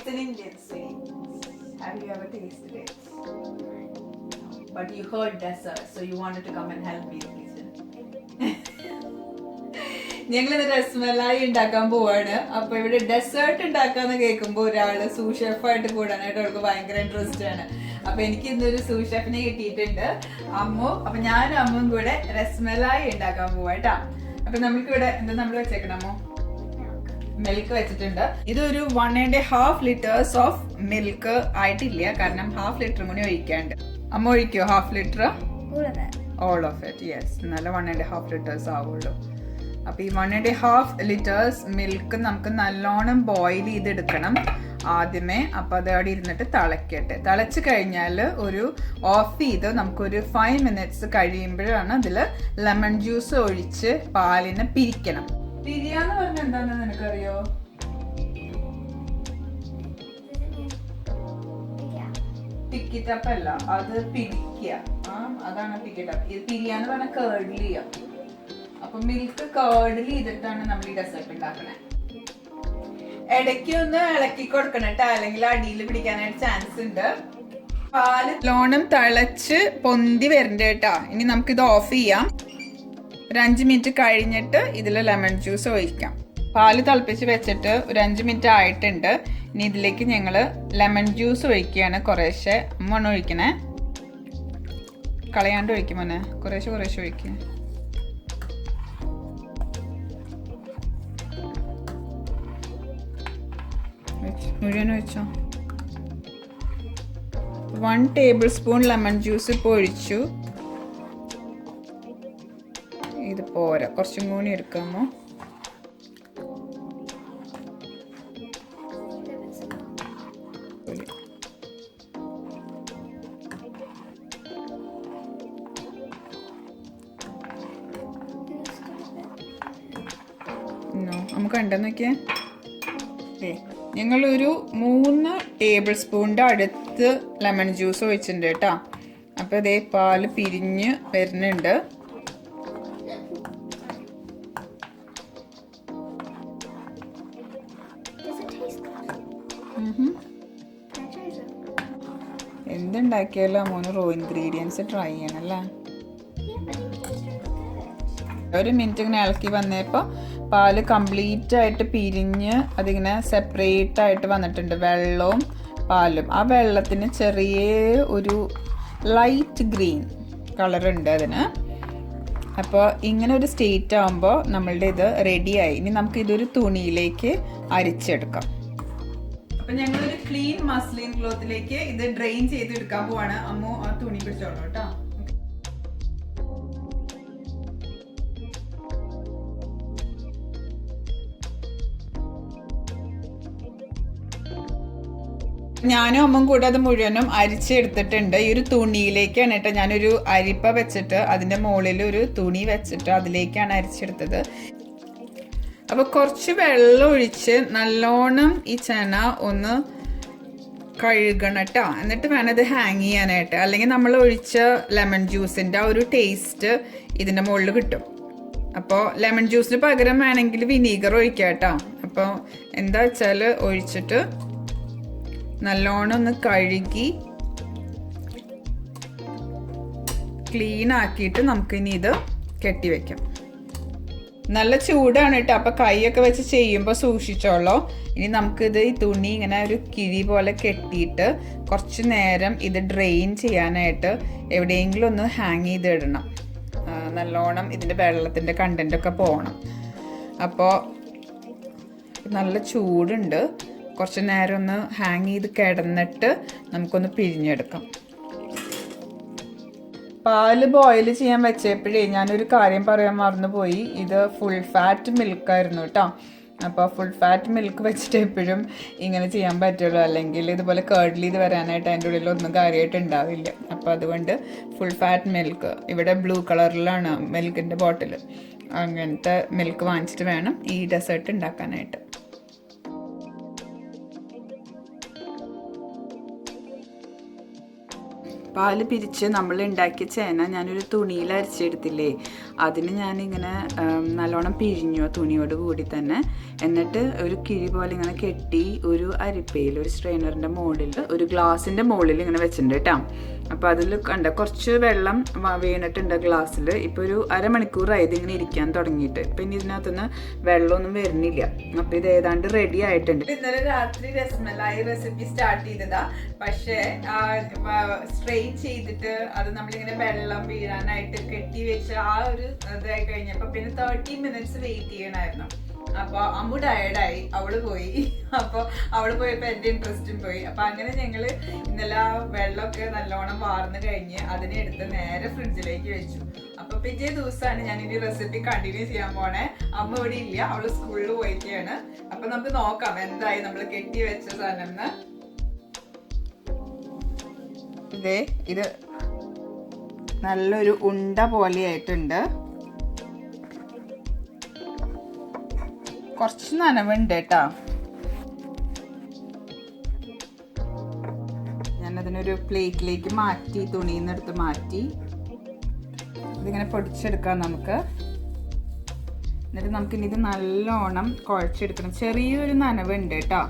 It's an Indian sweet. Have you ever tasted it? But you heard dessert, so you wanted to come and help me in the kitchen. ഞങ്ങൾ രസ്മലായി ഉണ്ടാക്കാൻ പോവാണ്. അപ്പൊ ഇവിടെ desert ഉണ്ടാക്കാന്ന് കേൾക്കുമ്പോ ഒരാള് സൂഷെഫായിട്ട് കൂടാനായിട്ട് അവൾക്ക് ഭയങ്കര ഇൻട്രസ്റ്റ് ആണ്. അപ്പൊ എനിക്ക് ഇന്നൊരു സൂഷെഫിനെ കിട്ടിയിട്ടുണ്ട്, അമ്മു. അപ്പൊ ഞാനും അമ്മും കൂടെ രസ്മലായി ഉണ്ടാക്കാൻ പോവാട്ടാ. അപ്പൊ നമുക്കിവിടെ എന്താ നമ്മൾ വെച്ചേക്കണമോ? മിൽക്ക് വെച്ചിട്ടുണ്ട്. ഇതൊരു 1.5 liters ഓഫ് മിൽക്ക് ആയിട്ടില്ല, കാരണം 1/2 liter കൂടി ഒഴിക്കാണ്ട്. അമ്മ ഒഴിക്കോ 1/2 liter? All of it, yes. നല്ല 1.5 liters ആവുള്ളൂ. അപ്പൊ ഈ 1.5 liters മിൽക്ക് നമുക്ക് നല്ലോണം ബോയിൽ ചെയ്തെടുക്കണം ആദ്യമേ. അപ്പൊ അത് അവിടെ ഇരുന്നിട്ട് തിളക്കട്ടെ. തിളച്ച് കഴിഞ്ഞാൽ ഒരു ഓഫ് ചെയ്ത് നമുക്കൊരു 5 minutes കഴിയുമ്പോഴാണ് അതിൽ ലെമൺ ജ്യൂസ് ഒഴിച്ച് പാലിനെ പിരിക്കണം. പിരിയാന്ന് പറഞ്ഞ എന്താണെന്ന് നിനക്കറിയോ? പിക്കിറ്റപ്പ് അല്ല, അത് പിരിക്കുക. അതാണ് പിക്കിറ്റപ്പ്. ഇത് പിരിയാന്ന് പറഞ്ഞ കേർഡിൽ ചെയ്യാം. അപ്പൊ മിൽക്ക് കേർഡിൽ ചെയ്തിട്ടാണ് നമ്മൾ ഈ ഡെസേർട്ട് ഉണ്ടാക്കണേ. ഇടയ്ക്ക് ഒന്ന് ഇളക്കി കൊടുക്കണം കേട്ടോ, അല്ലെങ്കിൽ അടിയിൽ പിടിക്കാനായിട്ട് ചാൻസ് ഉണ്ട്. പാല് ലോണം തിളച്ച് പൊന്തി വരണ്ട കേട്ടാ. ഇനി നമുക്കിത് ഓഫ് ചെയ്യാം. ഒരു 5 minute കഴിഞ്ഞിട്ട് ഇതിൽ ലെമൺ ജ്യൂസ് ഒഴിക്കാം. പാല് തിളപ്പിച്ച് വെച്ചിട്ട് ഒരു 5 minute ആയിട്ടുണ്ട്. ഇനി ഇതിലേക്ക് ഞങ്ങൾ ലെമൺ ജ്യൂസ് ഒഴിക്കുകയാണ്. കുറേശ്ശെ അമ്മ ഒഴിക്കണേ, കളയാണ്ട് ഒഴിക്കും മോനെ. കുറേശ്ശെ കുറേശ്ശെ ഒഴിക്കുക. മുഴുവൻ ഒഴിച്ചോ. 1 tablespoon ലെമൺ ജ്യൂസ് ഇപ്പോൾ ഒഴിച്ചു. ഇത് പോരാ, കുറച്ചും കൂടി എടുക്കാമോ? നമുക്ക് ഉണ്ടെന്നൊക്കെ. ഞങ്ങളൊരു 3 tablespoon അടുത്ത് ലെമൺ ജ്യൂസ് ഒഴിച്ചിട്ടുണ്ട് കേട്ടോ. അപ്പോൾ ഇതേ പാല് പിരിഞ്ഞ് വരുന്നുണ്ട്. എന്തുണ്ടാക്കിയാലും അമ്മൂന് റോ ഇൻഗ്രീഡിയൻസ് ട്രൈ ചെയ്യണല്ലേ. ഒരു മിനിറ്റ് ഇങ്ങനെ ഇളക്കി വന്നപ്പോൾ പാല് കംപ്ലീറ്റ് ആയിട്ട് പിരിഞ്ഞ് അതിങ്ങനെ സെപ്പറേറ്റ് ആയിട്ട് വന്നിട്ടുണ്ട്, വെള്ളവും പാലും. ആ വെള്ളത്തിന് ചെറിയ ഒരു ലൈറ്റ് ഗ്രീൻ കളറുണ്ട് അതിന്. അപ്പോൾ ഇങ്ങനെ ഒരു സ്റ്റേറ്റ് ആകുമ്പോൾ നമ്മളുടെ ഇത് റെഡിയായി. ഇനി നമുക്ക് ഇതൊരു തുണിയിലേക്ക് അരിച്ചെടുക്കാം. അപ്പൊ ഞങ്ങളൊരു ക്ലീൻ മസ്ലിൻ ക്ലോത്തിലേക്ക് ഇത് ഡ്രെയിൻ ചെയ്തെടുക്കാൻ പോവാണ്. അമ്മു ആ തുണി പിടിച്ചോളൂ കേട്ടോ. ഞാനും അമ്മും കൂടെ അത് മുഴുവനും അരിച്ചെടുത്തിട്ടുണ്ട്. ഈ ഒരു തുണിയിലേക്കാണ് കേട്ടോ. ഞാനൊരു അരിപ്പ വെച്ചിട്ട് അതിന്റെ മുകളിൽ ഒരു തുണി വെച്ചിട്ട് അതിലേക്കാണ് അരിച്ചെടുത്തത്. അപ്പൊ കുറച്ച് വെള്ളം ഒഴിച്ച് നല്ലോണം ഈ ചന ഒന്ന് കഴുകണം കേട്ടോ. എന്നിട്ട് വേണം ഇത് ഹാങ് ചെയ്യാനായിട്ട്. അല്ലെങ്കിൽ നമ്മൾ ഒഴിച്ച ലെമൺ ജ്യൂസിന്റെ ആ ഒരു ടേസ്റ്റ് ഇതിന്റെ മുകളിൽ കിട്ടും. അപ്പോൾ ലെമൺ ജ്യൂസിന് പകരം വേണമെങ്കിൽ വിനീഗർ ഒഴിക്കാം കേട്ടോ. അപ്പോൾ എന്താ വെച്ചാൽ ഒഴിച്ചിട്ട് നല്ലോണം ഒന്ന് കഴുകി ക്ലീൻ ആക്കിയിട്ട് നമുക്കിനി ഇത് കെട്ടിവെക്കാം. നല്ല ചൂടാണ് കേട്ടോ. അപ്പൊ കൈയൊക്കെ വെച്ച് ചെയ്യുമ്പോൾ സൂക്ഷിച്ചോളോ. ഇനി നമുക്കിത് ഈ തുണി ഇങ്ങനെ ഒരു കിഴി പോലെ കെട്ടിയിട്ട് കുറച്ച് നേരം ഇത് ഡ്രെയിൻ ചെയ്യാനായിട്ട് എവിടെയെങ്കിലും ഒന്ന് ഹാങ് ചെയ്തിടണം. നല്ലോണം ഇതിൻ്റെ വെള്ളത്തിൻ്റെ കണ്ടൻ്റൊക്കെ പോകണം. അപ്പോൾ നല്ല ചൂടുണ്ട്. കുറച്ച് നേരം ഒന്ന് ഹാങ് ചെയ്ത് കിടന്നിട്ട് നമുക്കൊന്ന് പിഴിഞ്ഞെടുക്കാം. പാല് ബോയിൽ ചെയ്യാൻ വെച്ചപ്പോഴേ ഞാനൊരു കാര്യം പറയാൻ മറന്നുപോയി. ഇത് ഫുൾ ഫാറ്റ് മിൽക്കായിരുന്നു കേട്ടോ. അപ്പോൾ ഫുൾ ഫാറ്റ് മിൽക്ക് വെച്ചിട്ട് എപ്പോഴും ഇങ്ങനെ ചെയ്യാൻ പറ്റുള്ളൂ, അല്ലെങ്കിൽ ഇതുപോലെ കേർഡിൽ ചെയ്ത് വരാനായിട്ട് അതിൻ്റെ ഉള്ളിൽ ഒന്നും കാര്യമായിട്ട് ഉണ്ടാവില്ല. അപ്പോൾ അതുകൊണ്ട് ഫുൾ ഫാറ്റ് മിൽക്ക്, ഇവിടെ ബ്ലൂ കളറിലാണ് മിൽക്കിൻ്റെ ബോട്ടിൽ. അങ്ങനത്തെ മിൽക്ക് വാങ്ങിച്ചിട്ട് വേണം ഈ ഡെസേർട്ട് ഉണ്ടാക്കാനായിട്ട്. പാല് പിരിച്ച് നമ്മൾ ഉണ്ടാക്കിയ ചേന ഞാനൊരു തുണിയിൽ അരച്ചെടുത്തില്ലേ, അതിന് ഞാനിങ്ങനെ നല്ലോണം പിഴിഞ്ഞു തുണിയോട് കൂടി തന്നെ. എന്നിട്ട് ഒരു കിഴി പോലെ ഇങ്ങനെ കെട്ടി ഒരു അരിപ്പയിൽ ഒരു സ്ട്രെയിനറിൻ്റെ മുകളിൽ ഒരു ഗ്ലാസിൻ്റെ മുകളിൽ ഇങ്ങനെ വെച്ചിട്ടുണ്ട് കേട്ടോ. അപ്പോൾ അതിൽ കണ്ട കുറച്ച് വെള്ളം വീണിട്ടുണ്ട് ഗ്ലാസ്സിൽ. ഇപ്പോൾ ഒരു അരമണിക്കൂറായി ഇതിങ്ങനെ ഇരിക്കാൻ തുടങ്ങിയിട്ട്. ഇപ്പം ഇനി ഇതിനകത്തുനിന്ന് വെള്ളമൊന്നും വരുന്നില്ല. അപ്പോൾ ഇത് ഏതാണ്ട് റെഡി ആയിട്ടുണ്ട്. ഇന്നലെ രാത്രി രസ്മലായി റെസിപ്പി സ്റ്റാർട്ട് ചെയ്തതാ. പക്ഷേ സ്ട്രെയിൻ ചെയ്തിട്ട് അത് നമ്മളിങ്ങനെ വെള്ളം വീഴാനായിട്ട് കെട്ടി വെച്ച് ആ ഒരു ഇതായി കഴിഞ്ഞപ്പോൾ പിന്നെ 30 minutes വെയിറ്റ് ചെയ്യണമായിരുന്നു. അപ്പൊ അമ്മു ടയർഡായി, അവള് പോയി. അപ്പൊ അവള് പോയപ്പോ എന്റെ ഇൻട്രസ്റ്റും പോയി. അപ്പൊ അങ്ങനെ ഞങ്ങള് ഇന്നലെ ആ വെള്ളമൊക്കെ നല്ലോണം വാർന്നു കഴിഞ്ഞ് അതിനെ എടുത്ത് നേരെ ഫ്രിഡ്ജിലേക്ക് വെച്ചു. അപ്പൊ പിറ്റേ ദിവസമാണ് ഞാൻ ഇനി റെസിപ്പി കണ്ടിന്യൂ ചെയ്യാൻ പോണേ. അമ്മ ഇവിടെ ഇല്ല, അവള് സ്കൂളിൽ പോയിട്ടാണ്. അപ്പൊ നമുക്ക് നോക്കാം എന്തായി നമ്മള് കെട്ടി വെച്ച സാധനം. ഇത് നല്ലൊരു ഉണ്ട പോലെയായിട്ടുണ്ട്. കുറച്ച് നനവുണ്ട് കേട്ടോ. ഞാനതിനൊരു പ്ലേറ്റിലേക്ക് മാറ്റി, തുണിയിൽ നിന്ന് എടുത്ത് മാറ്റി ഇതിങ്ങനെ പൊടിച്ചെടുക്കാം നമുക്ക്. എന്നിട്ട് നമുക്കിനി ഇത് നല്ലോണം കുഴച്ചെടുക്കണം. ചെറിയൊരു നനവുണ്ട് കേട്ടോ.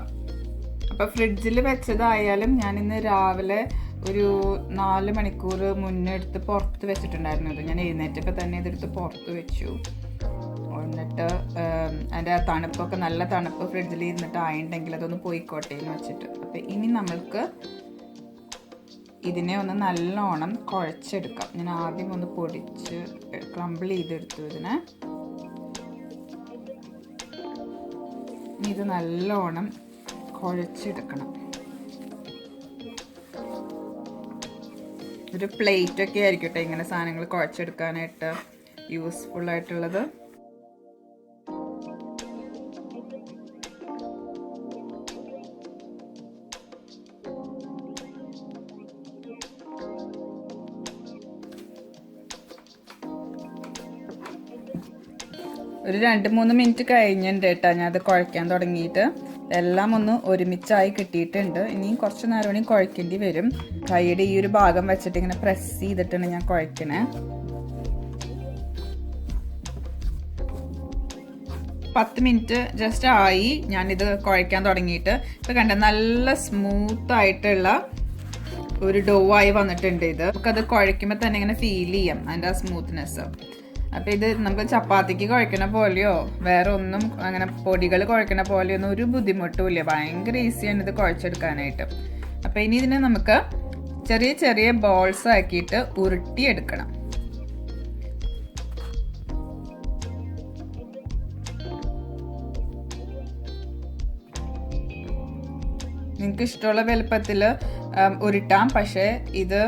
അപ്പോൾ ഫ്രിഡ്ജിൽ വെച്ചതായാലും ഞാനിന്ന് രാവിലെ ഒരു 4 മണിക്കൂർ മുന്നേ എടുത്ത് പുറത്ത് വെച്ചിട്ടുണ്ടായിരുന്നു. ഇത് ഞാൻ എഴുന്നേറ്റപ്പോൾ തന്നെ ഇതെടുത്ത് പുറത്ത് വെച്ചു. എന്നിട്ട് അതിൻ്റെ ആ തണുപ്പൊക്കെ, നല്ല തണുപ്പ് ഫ്രിഡ്ജിൽ ഇരുന്നിട്ട് ആയിട്ടുണ്ടെങ്കിൽ അതൊന്ന് പോയിക്കോട്ടെ എന്ന് വെച്ചിട്ട്. അപ്പം ഇനി നമ്മൾക്ക് ഇതിനെ ഒന്ന് നല്ലോണം കുഴച്ചെടുക്കാം. ഞാൻ ആദ്യം ഒന്ന് പൊടിച്ച് ക്രംബിൾ ചെയ്തെടുത്തു ഇതിനെ. ഇനി ഇത് നല്ലോണം കുഴച്ചെടുക്കണം. ഒരു പ്ലേറ്റൊക്കെ ആയിരിക്കട്ടെ ഇങ്ങനെ സാധനങ്ങൾ കുഴച്ചെടുക്കാനായിട്ട് യൂസ്ഫുൾ ആയിട്ടുള്ളത്. ഒരു 2-3 മിനിറ്റ് കഴിഞ്ഞിട്ടുണ്ട് കേട്ടോ ഞാൻ അത് കുഴയ്ക്കാൻ തുടങ്ങിയിട്ട്. എല്ലാം ഒന്ന് ഒരുമിച്ചായി കിട്ടിയിട്ടുണ്ട്. ഇനിയും കുറച്ച് നേരം കൂടി കുഴക്കേണ്ടി വരും. കൈയുടെ ഈ ഒരു ഭാഗം വെച്ചിട്ട് ഇങ്ങനെ പ്രസ് ചെയ്തിട്ടാണ് ഞാൻ കുഴക്കണേ. 10 മിനിറ്റ് ജസ്റ്റ് ആയി ഞാനിത് കുഴയ്ക്കാൻ തുടങ്ങിയിട്ട്. ഇപ്പം കണ്ട നല്ല സ്മൂത്ത് ആയിട്ടുള്ള ഒരു ഡോ ആയി വന്നിട്ടുണ്ട്. ഇത് നമുക്കത് കുഴയ്ക്കുമ്പോൾ തന്നെ ഇങ്ങനെ ഫീൽ ചെയ്യാം അതിൻ്റെ ആ സ്മൂത്ത്നെസ്. അപ്പം ഇത് നമുക്ക് ചപ്പാത്തിക്ക് കുഴക്കണ പോലെയോ വേറെ ഒന്നും അങ്ങനെ പൊടികൾ കുഴക്കണ പോലെയോ ഒന്നും ഒരു ബുദ്ധിമുട്ടും ഇല്ല. ഭയങ്കര ഈസിയാണ് ഇത് കുഴച്ചെടുക്കാനായിട്ട്. അപ്പം ഇനി ഇതിനെ നമുക്ക് ചെറിയ ചെറിയ ബോൾസ് ആക്കിയിട്ട് ഉരുട്ടിയെടുക്കണം. നിങ്ങൾക്ക് ഇഷ്ടമുള്ള വലുപ്പത്തിൽ ഉരുട്ടാം. പക്ഷേ ഇത്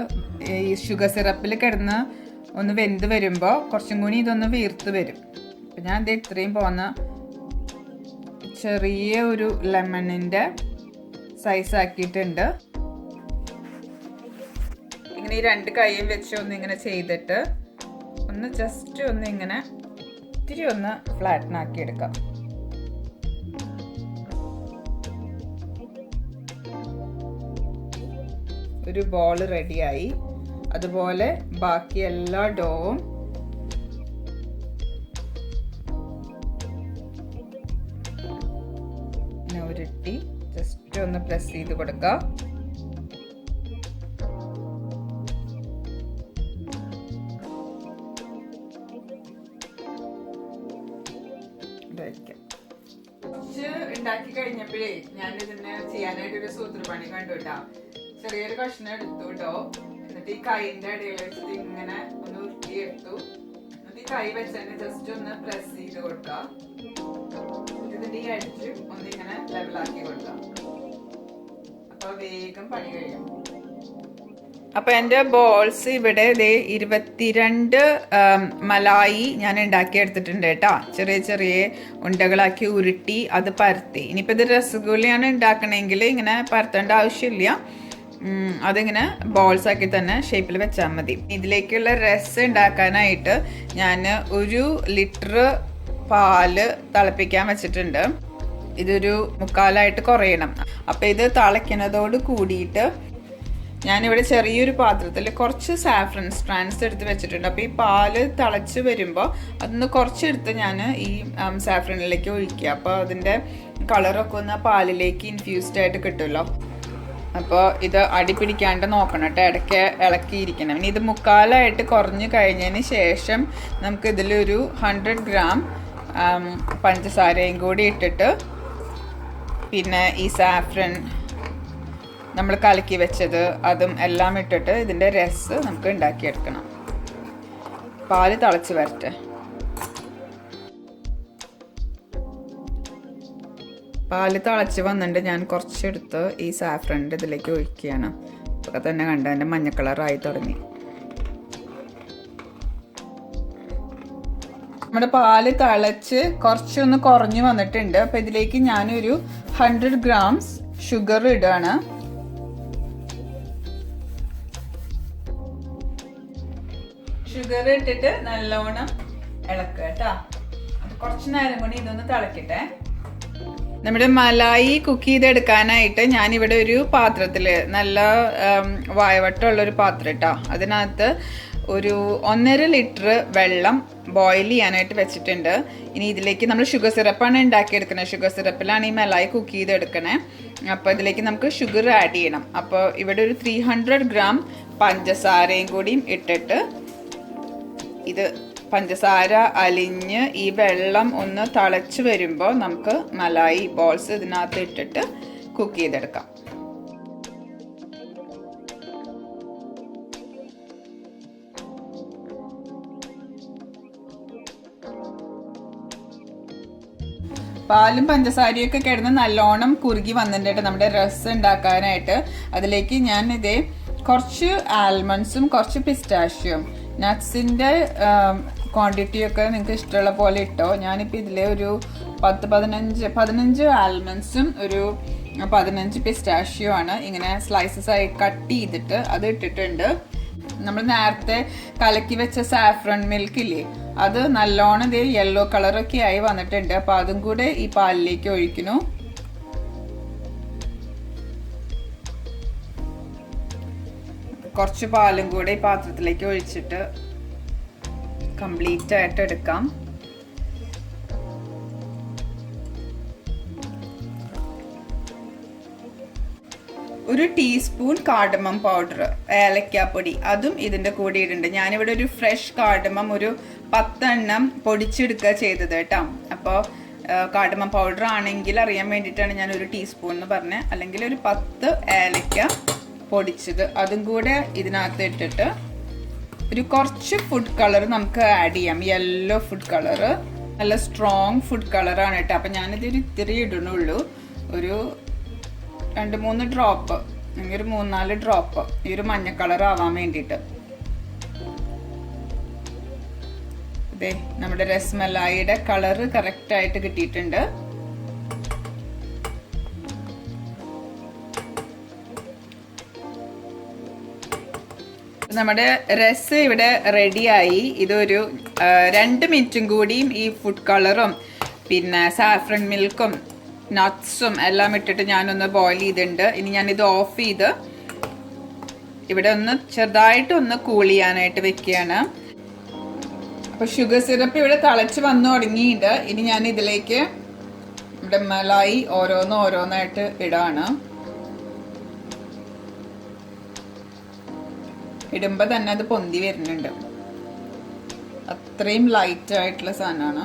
ഈ ഷുഗർ സിറപ്പിൽ കിടന്ന് ഒന്ന് വെന്ത് വരുമ്പോൾ കുറച്ചും കൂടി ഇതൊന്ന് വീർത്ത് വരും. അപ്പം ഞാൻ ഇത് ഇത്രയും പോകുന്ന ചെറിയ ഒരു ലെമണിൻ്റെ സൈസ് ആക്കിയിട്ടുണ്ട്. ഇങ്ങനെ ഈ 2 കൈയും വെച്ച് ഒന്നിങ്ങനെ ചെയ്തിട്ട് ഒന്ന് ജസ്റ്റ് ഒന്ന് ഇങ്ങനെ ഇത്തിരി ഒന്ന് ഫ്ലാറ്റനാക്കി എടുക്കാം. ഒരു ബോൾ റെഡിയായി. അതുപോലെ ബാക്കി എല്ലാ ഡോവും ഉരുട്ടി ജസ്റ്റ് ഒന്ന് പ്രസ് ചെയ്ത് കൊടുക്കാം. ഉണ്ടാക്കി കഴിഞ്ഞപ്പോഴേ ഞാൻ ഇതിന് ചെയ്യാനായിട്ടൊരു സൂത്രപ്പണി കണ്ടു കേട്ടോ. ചെറിയൊരു കഷ്ണം എടുത്തു കേട്ടോ. എന്നിട്ട് ഈ കൈന്റെ ഇടയിൽ വെച്ചിട്ട് ഇങ്ങനെ ഒന്ന് ഉരുട്ടിയെടുത്തു. എന്നിട്ട് ഈ കൈ വെച്ച് തന്നെ ജസ്റ്റ് ഒന്ന് പ്രസ് ചെയ്ത് കൊടുക്കാം. ഇതിന്റെ ഈ അടിച്ച് ഒന്നിങ്ങനെ ലെവലാക്കി കൊടുക്കാം. അപ്പൊ വേഗം പണി കഴിയും. അപ്പൊ എൻ്റെ ബോൾസ് ഇവിടെ 22 മലായി ഞാൻ ഉണ്ടാക്കിയെടുത്തിട്ടുണ്ട് കേട്ടോ. ചെറിയ ചെറിയ ഉണ്ടകളാക്കി ഉരുട്ടി അത് പരത്തി. ഇനിയിപ്പോൾ ഇത് രസഗുളയാണ് ഉണ്ടാക്കണമെങ്കിൽ ഇങ്ങനെ പരത്തേണ്ട ആവശ്യമില്ല. അതിങ്ങനെ ബോൾസ് ആക്കി തന്നെ ഷേപ്പിൽ വെച്ചാൽ മതി. ഇതിലേക്കുള്ള രസം ഉണ്ടാക്കാനായിട്ട് ഞാൻ 1 ലിറ്റർ പാല് തിളപ്പിക്കാൻ വെച്ചിട്ടുണ്ട്. ഇതൊരു 3/4 കുറയണം. അപ്പം ഇത് തിളയ്ക്കുന്നതോട് കൂടിയിട്ട് ഞാനിവിടെ ചെറിയൊരു പാത്രത്തിൽ കുറച്ച് സാഫ്രൻ സ്ട്രാൻഡ്സ് എടുത്ത് വെച്ചിട്ടുണ്ട്. അപ്പോൾ ഈ പാല് തിളച്ച് വരുമ്പോൾ അതിന്ന് കുറച്ചെടുത്ത് ഞാൻ ഈ സാഫ്രനിലേക്ക് ഒഴിക്കുക. അപ്പോൾ അതിൻ്റെ കളറൊക്കെ ഒന്ന് പാലിലേക്ക് ഇൻഫ്യൂസ്ഡ് ആയിട്ട് കിട്ടുമല്ലോ. അപ്പോൾ ഇത് അടി പിടിക്കാണ്ട് നോക്കണം കേട്ടോ, ഇടയ്ക്ക് ഇളക്കിയിരിക്കണം. ഇനി ഇത് മുക്കാലായിട്ട് കുറഞ്ഞ് കഴിഞ്ഞതിന് ശേഷം നമുക്ക് ഇതിലൊരു 100 ഗ്രാം പഞ്ചസാരയും കൂടി ഇട്ടിട്ട് പിന്നെ ഈ സാഫ്രൻ നമ്മൾ കലക്കി വെച്ചത് അതും എല്ലാം ഇട്ടിട്ട് ഇതിൻ്റെ രസ് നമുക്ക് ഉണ്ടാക്കിയെടുക്കണം. പാല് തിളച്ച് വരട്ടെ. പാല് തിളച്ച് വന്നിട്ട് ഞാൻ കുറച്ചെടുത്ത് ഈ സാഫ്രൻ്റെ ഇതിലേക്ക് ഒഴിക്കുകയാണ്. അപ്പോൾ തന്നെ കണ്ട എൻ്റെ മഞ്ഞ കളറായി തുടങ്ങി. നമ്മുടെ പാല് തിളച്ച് കുറച്ചൊന്ന് കുറഞ്ഞു വന്നിട്ടുണ്ട്. അപ്പോൾ ഇതിലേക്ക് ഞാനൊരു 100 ഗ്രാംസ് ഷുഗർ ഇടാണ്. ഷുഗർ ഇട്ടിട്ട് നല്ലോണം ഇളക്കുക കേട്ടോ. കുറച്ച് നേരം കൂടി ഇതൊന്ന് തിളക്കട്ടെ. നമ്മുടെ മലായി കുക്ക് ചെയ്തെടുക്കാനായിട്ട് ഞാനിവിടെ ഒരു പാത്രത്തിൽ നല്ല വായവട്ടമുള്ളൊരു പാത്രം കേട്ടോ, അതിനകത്ത് ഒരു 1.5 ലിറ്റർ വെള്ളം ബോയിൽ ചെയ്യാനായിട്ട് വെച്ചിട്ടുണ്ട്. ഇനി ഇതിലേക്ക് നമ്മൾ ഷുഗർ സിറപ്പാണ് ഉണ്ടാക്കിയെടുക്കുന്നത്. ഷുഗർ സിറപ്പിലാണ് ഈ മലായി കുക്ക് ചെയ്തെടുക്കണേ. അപ്പോൾ ഇതിലേക്ക് നമുക്ക് ഷുഗർ ആഡ് ചെയ്യണം. അപ്പോൾ ഇവിടെ ഒരു 300 ഗ്രാം പഞ്ചസാരയും കൂടിയും ഇട്ടിട്ട് ഇത് പഞ്ചസാര അലിഞ്ഞ് ഈ വെള്ളം ഒന്ന് തിളച്ച് വരുമ്പോൾ നമുക്ക് മലായി ബോൾസ് ഇതിനകത്ത് ഇട്ടിട്ട് കുക്ക് ചെയ്തെടുക്കാം. പാലും പഞ്ചസാരയൊക്കെ കിടന്ന് നല്ലോണം കുറുകി വന്നിട്ട് നമ്മുടെ രസ് ഉണ്ടാക്കാനായിട്ട് അതിലേക്ക് ഞാൻ ഇതേ കുറച്ച് ആൽമണ്ട്സും കുറച്ച് പിസ്റ്റാഷ്യം നട്ട്സിൻ്റെ ക്വാണ്ടിറ്റിയൊക്കെ നിങ്ങൾക്ക് ഇഷ്ടമുള്ള പോലെ ഇട്ടോ. ഞാനിപ്പോൾ ഇതിൽ ഒരു 15 ആൽമണ്ട്സും ഒരു 15 പിസ്റ്റാഷ്യോ ആണ് ഇങ്ങനെ സ്ലൈസസ് ആയി കട്ട് ചെയ്തിട്ട് അത് ഇട്ടിട്ടുണ്ട്. നമ്മൾ നേരത്തെ കലക്കി വെച്ച സാഫ്രൺ മിൽക്ക് ഇല്ലേ, അത് നല്ലോണം ഇതേ യെല്ലോ കളറൊക്കെ ആയി വന്നിട്ടുണ്ട്. അപ്പോൾ അതും കൂടെ ഈ പാലിലേക്ക് ഒഴിക്കുന്നു. കുറച്ച് പാലും കൂടെ ഈ പാത്രത്തിലേക്ക് ഒഴിച്ചിട്ട് കംപ്ലീറ്റ് ആയിട്ട് എടുക്കാം. ഒരു ടീസ്പൂൺ കാർഡമം പൗഡർ, ഏലക്കാപ്പൊടി, അതും ഇതിൻ്റെ കൂടെ ഇടുന്നുണ്ട്. ഞാനിവിടെ ഒരു ഫ്രഷ് കാർഡമം ഒരു 10 എണ്ണം പൊടിച്ചെടുക്കുക ചെയ്തത് കേട്ടോ. അപ്പോൾ കാർഡമം പൗഡർ ആണെങ്കിൽ അറിയാൻ വേണ്ടിയിട്ടാണ് ഞാൻ ഒരു ടീസ്പൂൺ എന്ന് പറഞ്ഞത്. അല്ലെങ്കിൽ ഒരു 10 ഏലക്ക പൊടിച്ചത് അതും കൂടെ ഇതിനകത്ത് ഇട്ടിട്ട് ഒരു കുറച്ച് ഫുഡ് കളർ നമുക്ക് ആഡ് ചെയ്യാം. യെല്ലോ ഫുഡ് കളർ, നല്ല സ്ട്രോങ് ഫുഡ് കളറാണ് കേട്ടോ. അപ്പം ഞാനിതൊരു ഇത്തിരി ഇടണുള്ളൂ, ഒരു 2-3 ഡ്രോപ്പ് അല്ലെങ്കിൽ ഒരു 3-4 ഡ്രോപ്പ് ഈ ഒരു മഞ്ഞ കളർ ആവാൻ വേണ്ടിയിട്ട്. അതെ, നമ്മുടെ രസ്മലായിയുടെ കളറ് കറക്റ്റായിട്ട് കിട്ടിയിട്ടുണ്ട്. നമ്മുടെ രസ് ഇവിടെ റെഡിയായി. ഇതൊരു 2 മിനിറ്റും കൂടിയും ഈ ഫുഡ് കളറും പിന്നെ സാഫ്രൺ മിൽക്കും നട്ട്സും എല്ലാം ഇട്ടിട്ട് ഞാനൊന്ന് ബോയിൽ ചെയ്തിട്ടുണ്ട്. ഇനി ഞാനിത് ഓഫ് ചെയ്ത് ഇവിടെ ഒന്ന് ചെറുതായിട്ടൊന്ന് കൂൾ ചെയ്യാനായിട്ട് വെക്കുകയാണ്. അപ്പോൾ ഷുഗർ സിറപ്പ് ഇവിടെ തിളച്ച് വന്നു തുടങ്ങിയിട്ട് ഇനി ഞാൻ ഇതിലേക്ക് ഇവിടെ മലായി ഓരോന്നായിട്ട് ഇടാണ്. ഇടുമ്പോൾ തന്നെ അത് പൊന്തി വരുന്നുണ്ട്. അത്രയും ലൈറ്റ് ആയിട്ടുള്ള സാധനമാണ്.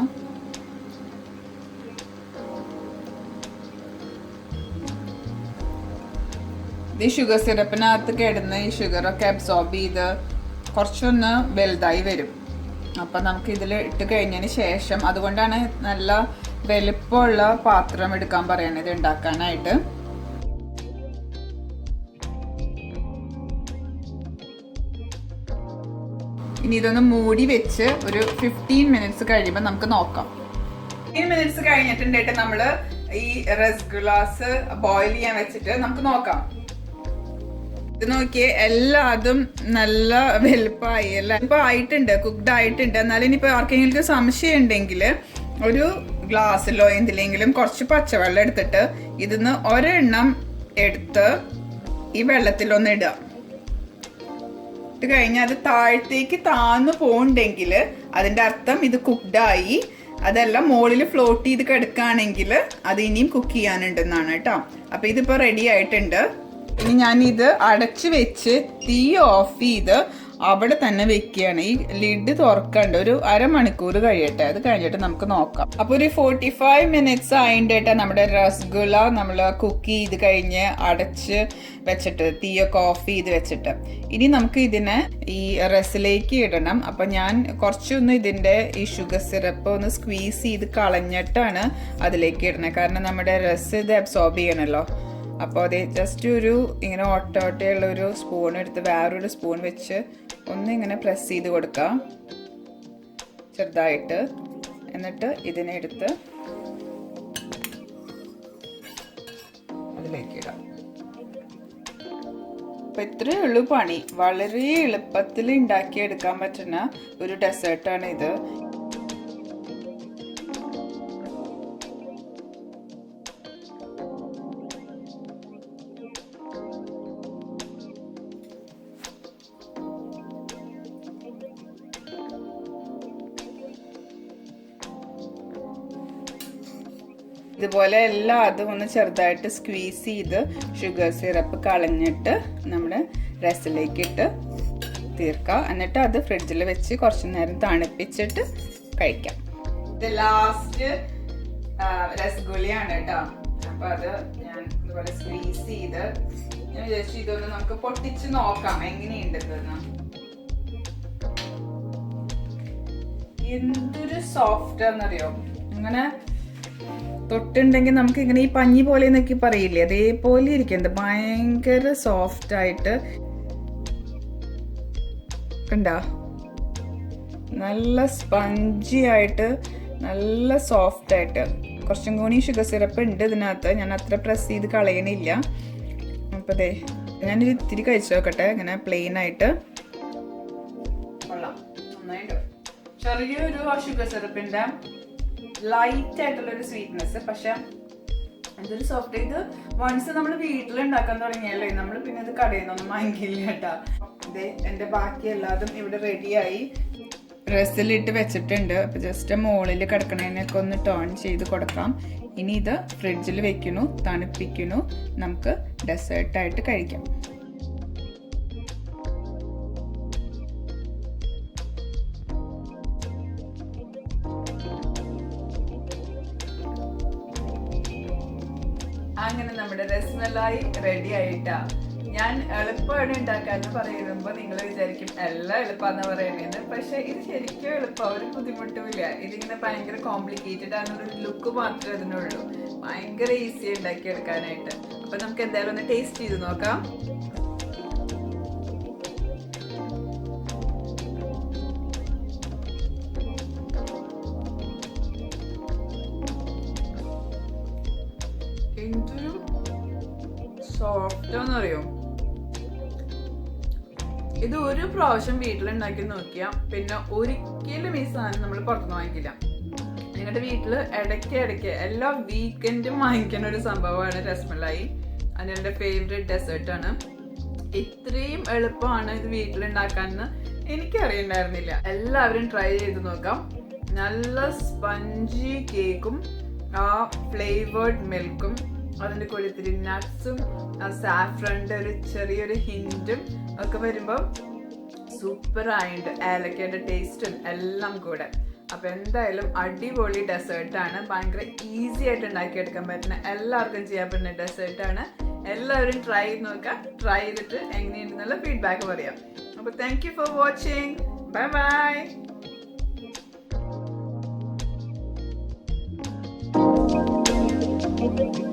ഇത് ഷുഗർ സിറപ്പിനകത്ത് കിടന്ന് ഈ ഷുഗറൊക്കെ അബ്സോർബ് ചെയ്ത് കുറച്ചൊന്ന് വലുതായി വരും. അപ്പം നമുക്ക് ഇതിൽ ഇട്ട് കഴിഞ്ഞതിന് ശേഷം, അതുകൊണ്ടാണ് നല്ല വലുപ്പമുള്ള പാത്രം എടുക്കാൻ പറയണത് ഉണ്ടാക്കാനായിട്ട്. ഇനി ഇതൊന്ന് മൂടി വെച്ച് ഒരു 15 മിനിറ്റ്സ് കഴിയുമ്പോൾ നമുക്ക് നോക്കാം. 15 മിനിറ്റ്സ് കഴിഞ്ഞിട്ടുണ്ടായിട്ട് നമ്മൾ ഈ റസ്ഗുലാസ് ബോയിൽ ചെയ്യാൻ വെച്ചിട്ട് നമുക്ക് നോക്കാം. ഇത് നോക്കിയേ, എല്ലാതും നല്ല വലുപ്പമായി, എല്ലാം ഇപ്പൊ ആയിട്ടുണ്ട്, കുക്ക്ഡ് ആയിട്ടുണ്ട്. എന്നാലും ഇനിയിപ്പോൾ ആർക്കെങ്കിലും സംശയം ഉണ്ടെങ്കിൽ ഒരു ഗ്ലാസ്സിലോ എന്തിലെങ്കിലും കുറച്ച് പച്ചവെള്ളം എടുത്തിട്ട് ഇതിന്ന് ഒരെണ്ണം എടുത്ത് ഈ വെള്ളത്തിലൊന്ന് ഇടുക. ഇട്ട് കഴിഞ്ഞാൽ അത് താഴത്തേക്ക് താന്ന് പോകണ്ടെങ്കിൽ അതിൻ്റെ അർത്ഥം ഇത് കുക്ക്ഡായി. അതെല്ലാം മുകളിൽ ഫ്ലോട്ട് ചെയ്ത് കിടക്കുകയാണെങ്കിൽ അത് ഇനിയും കുക്ക് ചെയ്യാനുണ്ടെന്നാണ് കേട്ടോ. അപ്പം ഇതിപ്പോൾ റെഡി ആയിട്ടുണ്ട്. ഇനി ഞാനിത് അടച്ച് വെച്ച് തീ ഓഫ് ചെയ്ത് അവിടെ തന്നെ വെക്കുകയാണ്. ഈ ലിഡ് തുറക്കണ്ട, ഒരു അരമണിക്കൂർ കഴിയട്ടെ. അത് കഴിഞ്ഞിട്ട് നമുക്ക് നോക്കാം. അപ്പോൾ ഒരു 45 മിനിറ്റ്സ് ആയിട്ടാ നമ്മുടെ രസഗുള നമ്മൾ കുക്ക് ചെയ്ത് കഴിഞ്ഞ് അടച്ച് വെച്ചിട്ട് തീയൊക്കെ ഓഫ് ചെയ്ത് വെച്ചിട്ട് ഇനി നമുക്ക് ഇതിനെ ഈ റസിലേക്ക് ഇടണം. അപ്പം ഞാൻ കുറച്ചൊന്ന് ഇതിൻ്റെ ഈ ഷുഗർ സിറപ്പ് ഒന്ന് സ്ക്വീസ് ചെയ്ത് കളഞ്ഞിട്ടാണ് അതിലേക്ക് ഇടണത്. കാരണം നമ്മുടെ രസ് ഇത് അബ്സോർബ് ചെയ്യണമല്ലോ. അപ്പോൾ അത് ജസ്റ്റ് ഒരു ഇങ്ങനെ ഒട്ടയുള്ള ഒരു സ്പൂൺ എടുത്ത് വേറൊരു സ്പൂൺ വെച്ച് ഒന്നിങ്ങനെ പ്രസ് ചെയ്ത് കൊടുക്കാം ചെറുതായിട്ട്. എന്നിട്ട് ഇതിനെ എടുത്ത് അതിലേക്ക് ഇടാം. അപ്പം ഇത്രയേ ഉള്ളൂ പണി. വളരെ എളുപ്പത്തിൽ ഉണ്ടാക്കിയെടുക്കാൻ പറ്റുന്ന ഒരു ഡെസേർട്ടാണ് ഇത്. ഇതുപോലെ എല്ലാം അതും ഒന്ന് ചെറുതായിട്ട് സ്ക്വീസ് ചെയ്ത് ഷുഗർ സിറപ്പ് കളഞ്ഞിട്ട് നമ്മുടെ രസിലേക്ക് ഇട്ട് തീർക്കാം. എന്നിട്ട് അത് ഫ്രിഡ്ജിൽ വെച്ച് കുറച്ച് നേരം തണുപ്പിച്ചിട്ട് കഴിക്കാം. ഇത് ലാസ്റ്റ് രസഗുളിയാണ് കേട്ടോ. അപ്പൊ അത് ഞാൻ ഇതുപോലെ സ്ക്വീസ് ചെയ്ത് ഞാൻ വിചാരിച്ചു ഇതൊന്ന് നമുക്ക് പൊട്ടിച്ച് നോക്കാം എങ്ങനെയുണ്ടെന്ന്. എന്തൊരു സോഫ്റ്റ് ആണെന്നറിയോ. അങ്ങനെ തൊട്ടുണ്ടെങ്കിൽ നമുക്ക് ഇങ്ങനെ ഈ പഞ്ഞി പോലെ എന്നൊക്കെ പറയില്ലേ, അതേപോലെ ഇരിക്കുന്നത്. ഭയങ്കര സോഫ്റ്റ് ആയിട്ട് കണ്ടാ, നല്ല സ്പഞ്ചി ആയിട്ട് നല്ല സോഫ്റ്റ് ആയിട്ട്. കുറച്ചും കൂടി ഷുഗർ സിറപ്പ് ഉണ്ട് ഇതിനകത്ത്. ഞാൻ അത്ര പ്രസ് ചെയ്ത് കളയണില്ല. അപ്പോൾ അതെ ഞാനൊരു ഇത്തിരി കഴിച്ചു നോക്കട്ടെ. ഇങ്ങനെ പ്ലെയിൻ ആയിട്ട് കൊള്ളാം, നന്നായിട്ട്. ചെറിയൊരു ഷുഗർ സിറപ്പിൻ്റെ ലൈറ്റ് ആയിട്ടുള്ള ഒരു സ്വീറ്റ്നെസ്, പക്ഷെ ഇതൊരു സോഫ്റ്റ്. ഇത് വൺസ് നമ്മൾ വീട്ടിലുണ്ടാക്കാൻ തുടങ്ങിയല്ലേ, നമ്മൾ പിന്നെ ഇത് കടയിൽ നിന്നൊന്നും വാങ്ങിക്കില്ല കേട്ടാ. ഇതേ എൻ്റെ ബാക്കി എല്ലാതും ഇവിടെ റെഡിയായി റസിലിട്ട് വെച്ചിട്ടുണ്ട്. അപ്പൊ ജസ്റ്റ് മുകളിൽ കിടക്കണതിനൊക്കെ ഒന്ന് ടേൺ ചെയ്ത് കൊടുക്കാം. ഇനി ഇത് ഫ്രിഡ്ജിൽ വെക്കുന്നു, തണുപ്പിക്കുന്നു, നമുക്ക് ഡെസേർട്ടായിട്ട് കഴിക്കാം. അങ്ങനെ നമ്മുടെ രസ്മലായി റെഡി ആയിട്ടാ. ഞാൻ എളുപ്പമാണ് ഉണ്ടാക്കാന്ന് പറയുമ്പോ നിങ്ങൾ വിചാരിക്കും എല്ലാം എളുപ്പാന്ന് പറയണേന്ന്. പക്ഷെ ഇത് ശരിക്കും എളുപ്പം, ഒരു ബുദ്ധിമുട്ടുമില്ല. ഇതിങ്ങനെ ഭയങ്കര കോംപ്ലിക്കേറ്റഡ് ആണെന്നൊരു ലുക്ക് മാത്രമേ അതിനുള്ളൂ. ഭയങ്കര ഈസി ഉണ്ടാക്കി എടുക്കാനായിട്ട്. അപ്പൊ നമുക്ക് എന്തായാലും ഒന്ന് ടേസ്റ്റ് ചെയ്ത് നോക്കാം. എന്തൊരു സോഫ്റ്റാന്ന് അറിയോ. ഇത് ഒരു പ്രാവശ്യം വീട്ടിലുണ്ടാക്കി നോക്കിയാ പിന്നെ ഒരിക്കലും ഈ സാധനം നമ്മൾ പുറത്തുനിന്ന് വാങ്ങിക്കില്ല. നിങ്ങളുടെ വീട്ടിൽ ഇടയ്ക്ക് എല്ലാ വീക്കെൻഡും വാങ്ങിക്കുന്ന ഒരു സംഭവമാണ് രസ്മലായി. അത് എൻ്റെ ഫേവറേറ്റ് ഡെസേർട്ടാണ്. ഇത്രയും എളുപ്പമാണ് ഇത് വീട്ടിലുണ്ടാക്കാനെന്ന് എനിക്കറിയണ്ടായിരുന്നില്ല. എല്ലാവരും ട്രൈ ചെയ്ത് നോക്കാം. നല്ല സ്പഞ്ചി കേക്കും ആ ഫ്ലേവേർഡ് മിൽക്കും അതിൻ്റെ കൂടെ ഇത്തിരി നട്ട്സും സാഫ്രൻ്റെ ഒരു ചെറിയൊരു ഹിൻറ്റും ഒക്കെ വരുമ്പോൾ സൂപ്പറായിട്ട് ഏലക്കയുടെ ടേസ്റ്റും എല്ലാം കൂടെ. അപ്പം എന്തായാലും അടിപൊളി ഡെസേർട്ടാണ്. ഭയങ്കര ഈസി ആയിട്ട് ഉണ്ടാക്കിയെടുക്കാൻ പറ്റുന്ന, എല്ലാവർക്കും ചെയ്യാൻ പറ്റുന്ന ഡെസേർട്ടാണ്. എല്ലാവരും ട്രൈ ചെയ്ത് നോക്കാം. ട്രൈ ചെയ്തിട്ട് എങ്ങനെയുണ്ടെന്നുള്ള ഫീഡ്ബാക്ക് പറയാം. അപ്പോൾ thank you for watching. Bye bye.